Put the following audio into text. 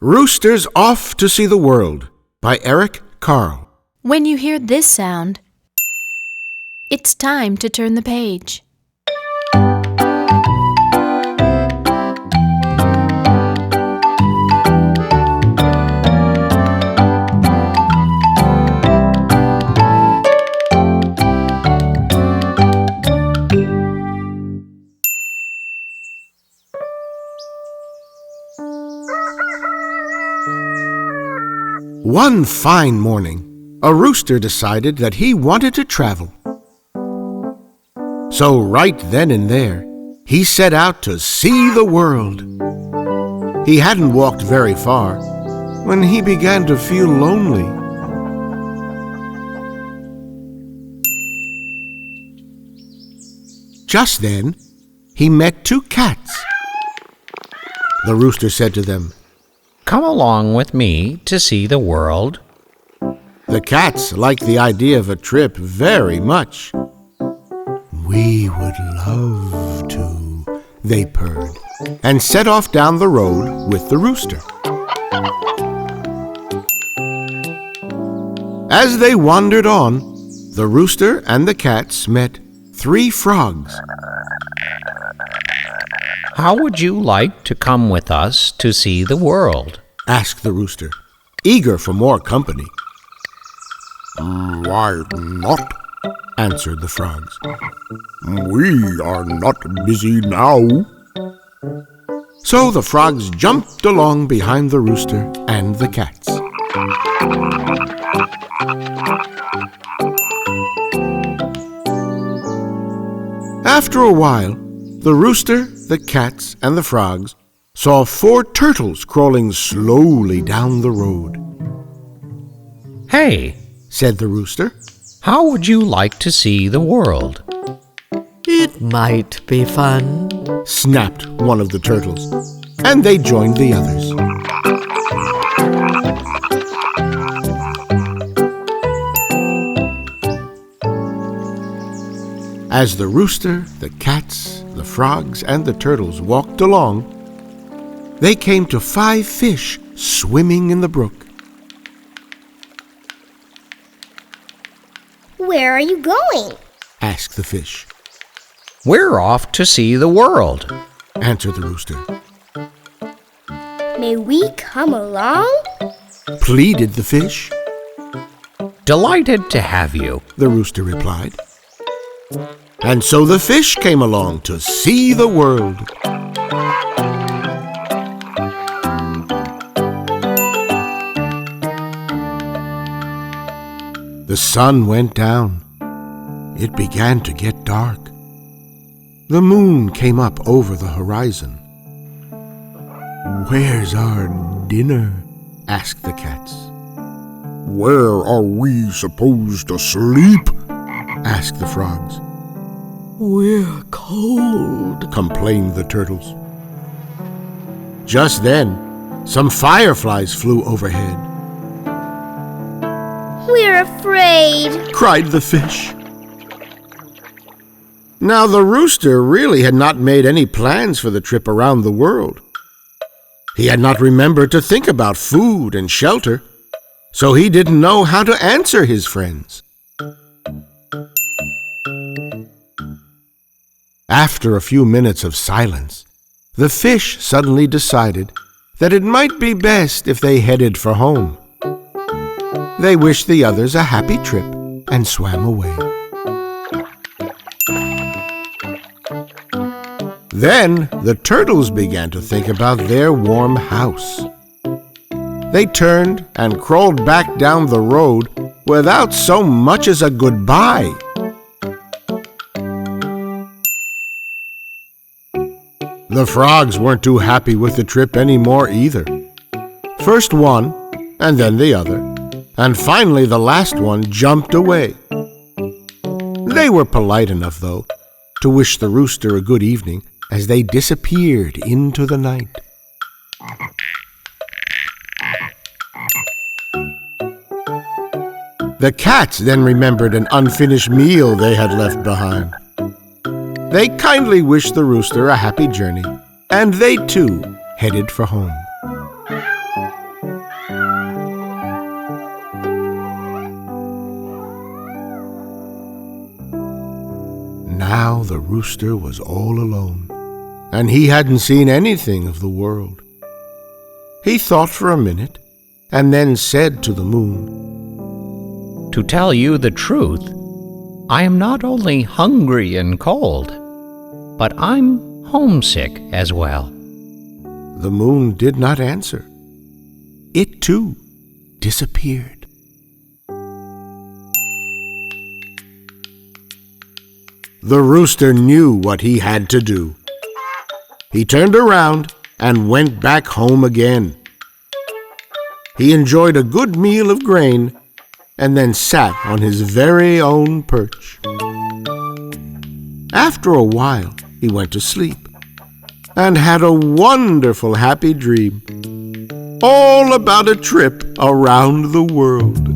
Rooster's Off to See the World by Eric Carle. When you hear this sound, it's time to turn the page. One fine morning, a rooster decided that he wanted to travel. So right then and there, he set out to see the world. He hadn't walked very far when he began to feel lonely. Just then, he met two cats. The rooster said to them, "Come along with me to see the world." The cats liked the idea of a trip very much. "We would love to," they purred, and set off down the road with the rooster. As they wandered on, the rooster and the cats met three frogs. "How would you like to come with us to see the world?" asked the rooster, eager for more company. "Why not?" answered the frogs. "We are not busy now." So the frogs jumped along behind the rooster and the cats. After a while, the rooster, the cats, and the frogs saw four turtles crawling slowly down the road. "Hey," said the rooster, "how would you like to see the world?" "It might be fun," snapped one of the turtles, and they joined the others. As the rooster, the cats, the frogs, and the turtles walked along, they came to 5 fish swimming in the brook. "Where are you going?" asked the fish. "We're off to see the world," answered the rooster. "May we come along?" pleaded the fish. "Delighted to have you," the rooster replied. And so the fish came along to see the world. The sun went down. It began to get dark. The moon came up over the horizon. "Where's our dinner?" asked the cats. "Where are we supposed to sleep?" asked the frogs. "We're cold," complained the turtles. Just then, some fireflies flew overhead. "We're afraid," cried the fish. Now the rooster really had not made any plans for the trip around the world. He had not remembered to think about food and shelter, so he didn't know how to answer his friends. After a few minutes of silence, the fish suddenly decided that it might be best if they headed for home. They wished the others a happy trip and swam away. Then the turtles began to think about their warm house. They turned and crawled back down the road without so much as a goodbye. The frogs weren't too happy with the trip anymore either. First one, and then the other, and finally the last one jumped away. They were polite enough, though, to wish the rooster a good evening as they disappeared into the night. The cats then remembered an unfinished meal they had left behind. They kindly wished the rooster a happy journey, and they too headed for home. Now the rooster was all alone, and he hadn't seen anything of the world. He thought for a minute, and then said to the moon, To tell you the truth, I am not only hungry and cold, but I'm homesick as well. The moon did not answer. It too disappeared. The rooster knew what he had to do. He turned around and went back home again. He enjoyed a good meal of grain and then sat on his very own perch. After a while, he went to sleep and had a wonderful happy dream, all about a trip around the world.